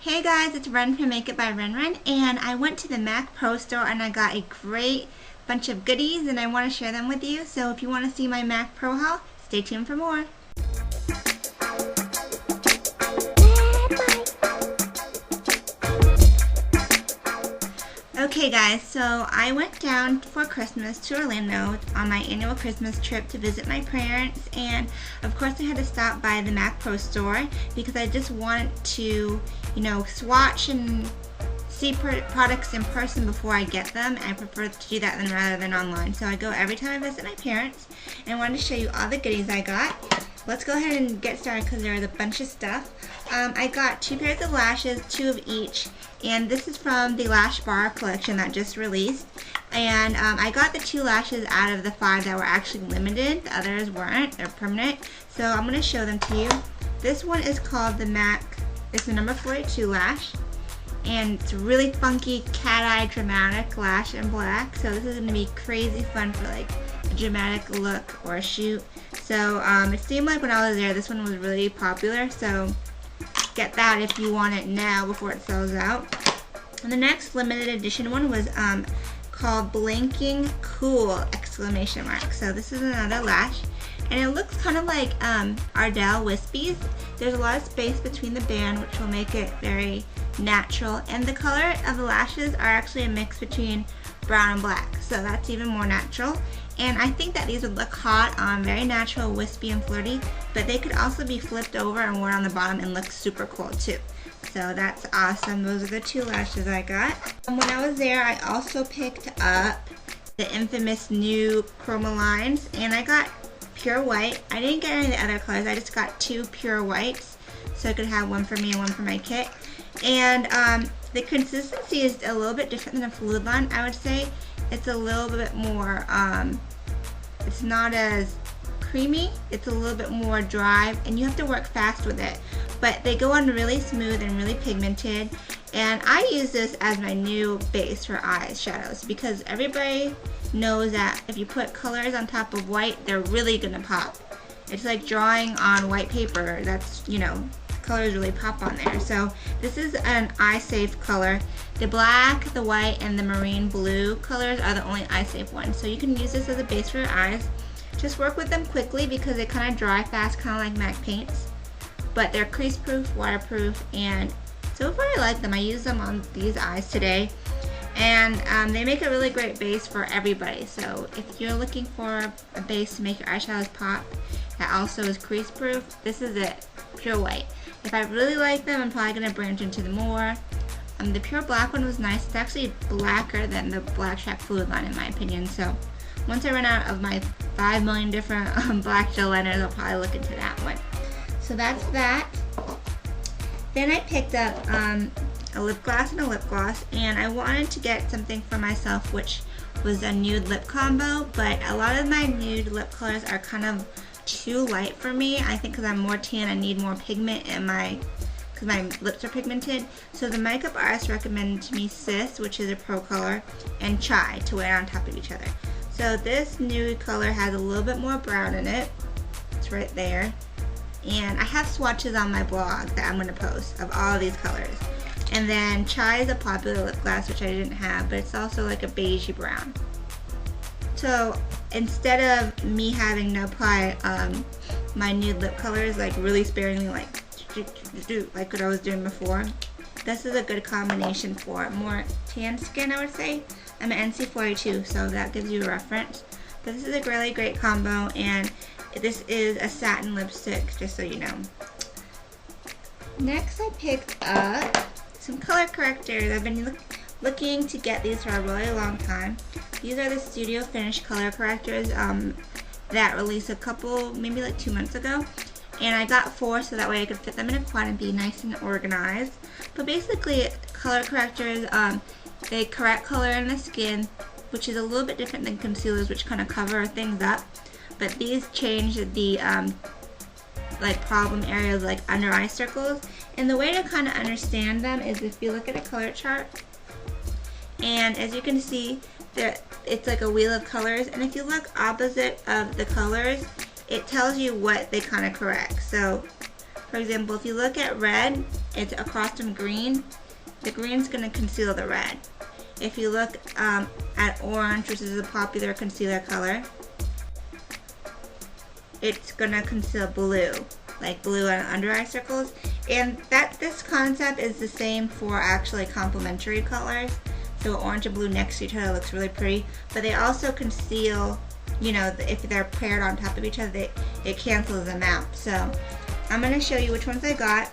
Hey guys, it's Ren from Make It by Ren, and I went to the Mac Pro store and I got a great bunch of goodies and I want to share them with you. So if you want to see my Mac Pro haul, stay tuned for more. Okay guys, so I went down for Christmas to Orlando on my annual Christmas trip to visit my parents, and of course I had to stop by the Mac Pro store because I just wanted to, swatch and see products in person before I get them. I prefer to do that rather than online. So I go every time I visit my parents, and I wanted to show you all the goodies I got. Let's go ahead and get started because there's a bunch of stuff. I got 2 pairs of lashes, 2 of each, and this is from the Lash Bar collection that just released. And I got the 2 lashes out of the 5 that were actually limited. The others weren't. They're permanent. So I'm going to show them to you. This one is called the MAC. It's the number 42 lash. And it's a really funky cat-eye dramatic lash in black. So this is going to be crazy fun for like a dramatic look or a shoot. So it seemed like when I was there, this one was really popular. So get that if you want it now before it sells out. And the next limited edition one was called Blinking Cool! Exclamation mark. So this is another lash, and it looks kind of like Ardell Wispies. There's a lot of space between the band, which will make it very natural, and the color of the lashes are actually a mix between brown and black, so that's even more natural. And I think that these would look hot, very natural, wispy and flirty, but they could also be flipped over and worn on the bottom and look super cool too. So that's awesome. Those are the 2 lashes I got. And when I was there, I also picked up the infamous new Chroma lines, and I got pure white. I didn't get any of the other colors. I just got 2 pure whites, so I could have one for me and one for my kit. And the consistency is a little bit different than a fluid line, I would say. It's a little bit more, it's not as creamy, it's a little bit more dry, and you have to work fast with it. But they go on really smooth and really pigmented, and I use this as my new base for eyes shadows because everybody knows that if you put colors on top of white, they're really gonna pop. It's like drawing on white paper. That's, colors really pop on there. So this is an eye safe color. The black, the white, and the marine blue colors are the only eye safe ones. So you can use this as a base for your eyes. Just work with them quickly because they kind of dry fast, kind of like MAC paints. But they're crease proof, waterproof, and so far I like them. I use them on these eyes today. And they make a really great base for everybody. So if you're looking for a base to make your eyeshadows pop that also is crease proof, this is it. Pure white. If I really like them, I'm probably going to branch into the more. The pure black one was nice. It's actually blacker than the Black Shack fluid line in my opinion. So once I run out of my 5 million different black gel liners, I'll probably look into that one. So that's that. Then I picked up a lip gloss and a lip gloss, and I wanted to get something for myself, which was a nude lip combo, but a lot of my nude lip colors are kind of too light for me. I think because I'm more tan, I need more pigment in because my lips are pigmented. So the makeup artist recommended to me Sis, which is a pro color, and Chai to wear on top of each other. So this nude color has a little bit more brown in it. It's right there. And I have swatches on my blog that I'm going to post of all of these colors. And then Chai is a popular lip gloss, which I didn't have, but it's also like a beigey brown. So instead of me having to apply my nude lip colors like really sparingly, like what I was doing before, this is a good combination for more tan skin, I would say. I'm an NC42, so that gives you a reference. But this is a really great combo, and this is a satin lipstick, just so you know. Next I picked up some color correctors. I've been looking to get these for a really long time. These are the Studio Finish color correctors that released a couple, maybe like 2 months ago. And I got 4 so that way I could fit them in a quad and be nice and organized. But basically, color correctors, they correct color in the skin, which is a little bit different than concealers, which kind of cover things up. But these change the like problem areas like under eye circles. And the way to kind of understand them is if you look at a color chart, and as you can see, it's like a wheel of colors, and if you look opposite of the colors, it tells you what they kind of correct. So for example, if you look at red, it's across from green, the green's going to conceal the red. If you look at orange, which is a popular concealer color, it's going to conceal blue, like blue on under eye circles. And this concept is the same for actually complementary colors. So orange and blue next to each other looks really pretty, but they also conceal, you know, if they're paired on top of each other, it cancels them out. So I'm going to show you which ones I got.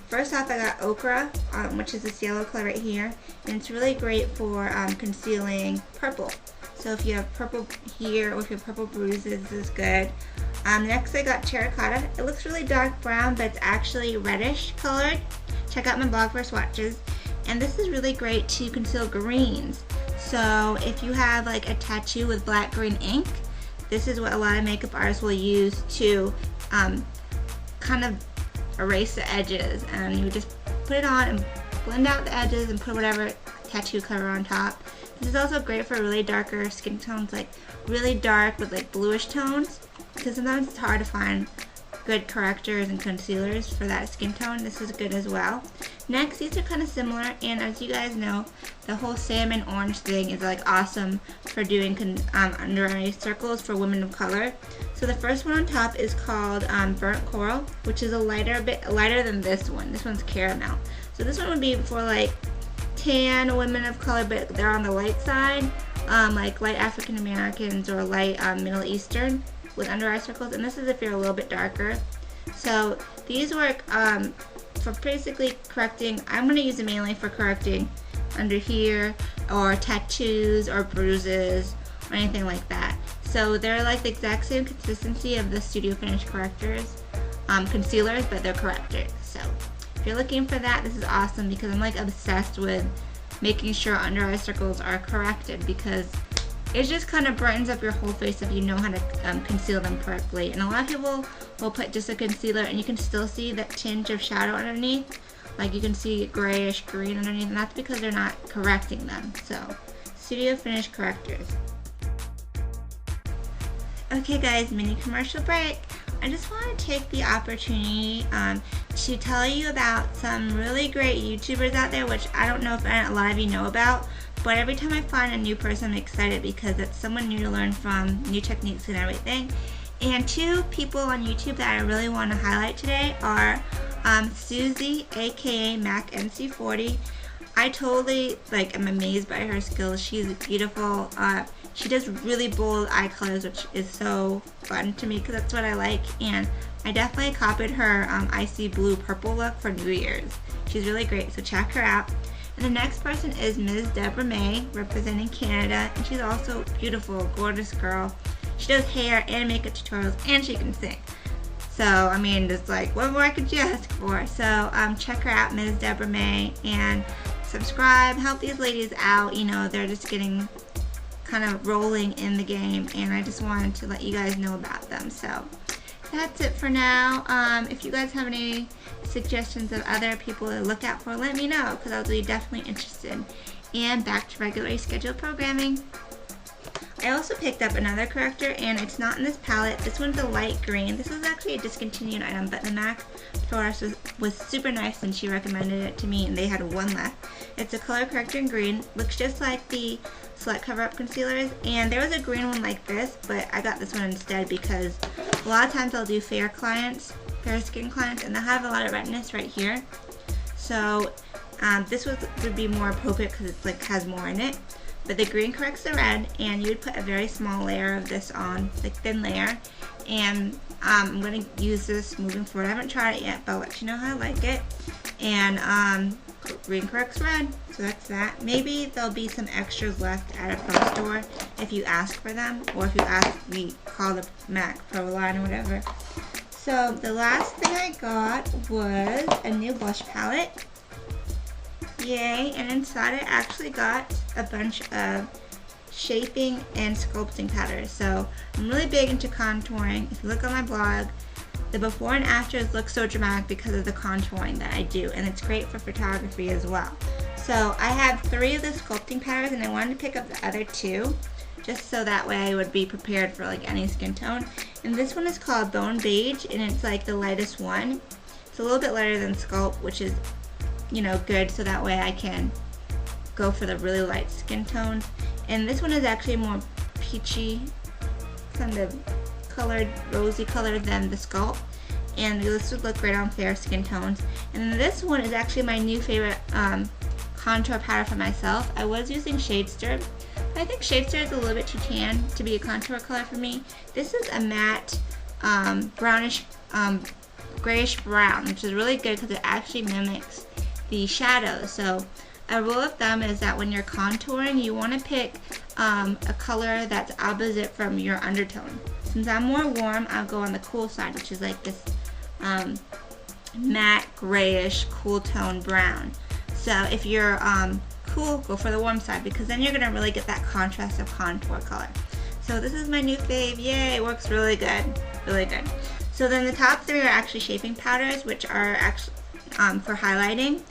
First off, I got Ochre, which is this yellow color right here, and it's really great for concealing purple. So if you have purple here, or if you have purple bruises, this is good. Next I got Terracotta. It looks really dark brown, but it's actually reddish colored. Check out my blog for swatches. And this is really great to conceal greens. So if you have like a tattoo with black green ink, this is what a lot of makeup artists will use to kind of erase the edges, and you just put it on and blend out the edges and put whatever tattoo cover on top. This is also great for really darker skin tones, like really dark with like bluish tones, because sometimes it's hard to find good correctors and concealers for that skin tone. This is good as well. Next, these are kind of similar, and as you guys know, the whole salmon orange thing is like awesome for doing under eye circles for women of color. So the first one on top is called Burnt Coral, which is a bit lighter than this one. This one's Caramel. So this one would be for like tan women of color, but they're on the light side, like light African Americans or light Middle Eastern with under eye circles. And this is if you're a little bit darker. So these work for basically correcting. I'm going to use it mainly for correcting under here, or tattoos or bruises or anything like that. So they're like the exact same consistency of the Studio Finish correctors, concealers, but they're correctors. So if you're looking for that, this is awesome, because I'm like obsessed with making sure under eye circles are corrected, because it just kind of brightens up your whole face if you know how to conceal them correctly. And a lot of people will put just a concealer and you can still see that tinge of shadow underneath. Like you can see grayish green underneath, and that's because they're not correcting them. So, Studio Finish correctors. Okay guys, mini commercial break. I just want to take the opportunity to tell you about some really great YouTubers out there, which I don't know if a lot of you know about, but every time I find a new person, I'm excited because it's someone new to learn from, new techniques and everything. And two people on YouTube that I really want to highlight today are Susie, aka Mac NC40. I totally am amazed by her skills. She's beautiful. She does really bold eye colors, which is so fun to me because that's what I like. And I definitely copied her icy blue purple look for New Year's. She's really great, so check her out. And the next person is Ms. Deborah May, representing Canada, and she's also beautiful, gorgeous girl. She does hair and makeup tutorials, and she can sing. So, I mean, just like, what more could you ask for? So, check her out, Ms. Deborah May, and subscribe, help these ladies out. You know, they're just getting kind of rolling in the game, and I just wanted to let you guys know about them. So, that's it for now. If you guys have any suggestions of other people to look out for, let me know, because I'll be definitely interested. And back to regularly scheduled programming. I also picked up another corrector, and it's not in this palette. This one's a light green. This is actually a discontinued item, but the MAC florist was super nice when she recommended it to me, and they had one left. It's a color corrector in green. Looks just like the Select Cover Up concealers, and there was a green one like this, but I got this one instead because a lot of times I'll do fair skin clients, and they'll have a lot of redness right here. So this would be more appropriate because it's has more in it. But the green corrects the red, and you would put a very small layer of this on, like thin layer. And I'm going to use this moving forward. I haven't tried it yet, but I'll let you know how I like it. And green corrects red, so that's that. Maybe there'll be some extras left at a pro store if you ask for them, or if you ask me, call the MAC Pro line or whatever. So the last thing I got was a new blush palette. Yay, and inside I actually got a bunch of shaping and sculpting powders. So I'm really big into contouring. If you look on my blog, the before and afters look so dramatic because of the contouring that I do, and it's great for photography as well. So I have 3 of the sculpting powders, and I wanted to pick up the other 2 just so that way I would be prepared for any skin tone. And this one is called Bone Beige, and it's like the lightest one. It's a little bit lighter than Sculpt, which is you know, good, so that way I can go for the really light skin tones. And this one is actually more peachy, kind of colored, rosy colored than the Sculpt. And this would look great on fair skin tones. And this one is actually my new favorite contour powder for myself. I was using Shade Stir, but I think Shade Stir is a little bit too tan to be a contour color for me. This is a matte brownish, grayish brown, which is really good because it actually mimics the shadows. So a rule of thumb is that when you're contouring, you want to pick a color that's opposite from your undertone. Since I'm more warm, I'll go on the cool side, which is like this matte grayish cool tone brown. So if you're cool, go for the warm side, because then you're gonna really get that contrast of contour color. So this is my new fave. Yay, it works really good, really good. So then the top three are actually shaping powders, which are actually for highlighting.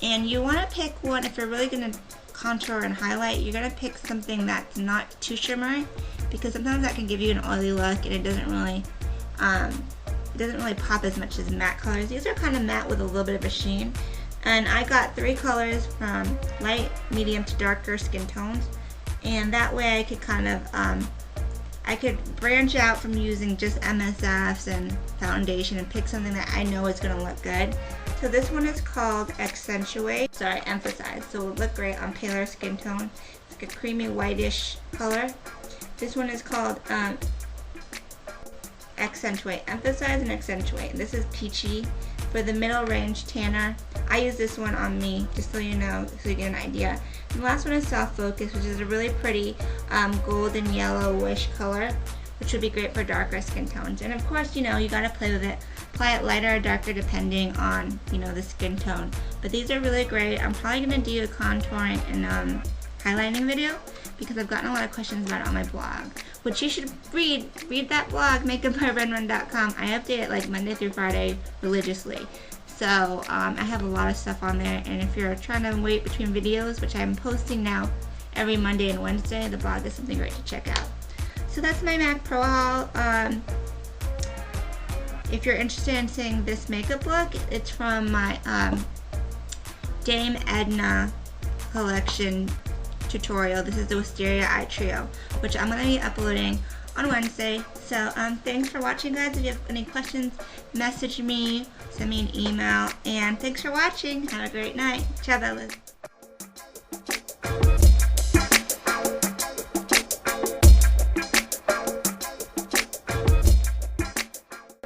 And you want to pick one, if you're really gonna contour and highlight, you're gonna pick something that's not too shimmery, because sometimes that can give you an oily look and it doesn't really pop as much as matte colors. These are kind of matte with a little bit of a sheen. And I got 3 colors from light, medium to darker skin tones, and that way I could kind of I could branch out from using just MSFs and foundation and pick something that I know is going to look good. So this one is called Emphasize. So it will look great on paler skin tone. It's like a creamy whitish color. This one is called Accentuate. Emphasize and Accentuate. This is peachy for the middle range tanner. I use this one on me, just so you know, so you get an idea. And the last one is Soft Focus, which is a really pretty golden yellowish color, which would be great for darker skin tones. And of course, you know, you gotta play with it. Apply it lighter or darker depending on, you know, the skin tone. But these are really great. I'm probably gonna do a contouring and highlighting video, because I've gotten a lot of questions about it on my blog, which you should read. Read that blog, makeupbyrenrun.com. I update it like Monday through Friday religiously. So I have a lot of stuff on there, and if you're trying to wait between videos, which I'm posting now every Monday and Wednesday, the blog is something great to check out. So that's my MAC Pro haul. If you're interested in seeing this makeup look, it's from my Dame Edna collection tutorial. This is the Wisteria Eye Trio, which I'm going to be uploading on Wednesday. So thanks for watching, guys. If you have any questions, message me, send me an email, and thanks for watching. Have a great night. Ciao, Bellas.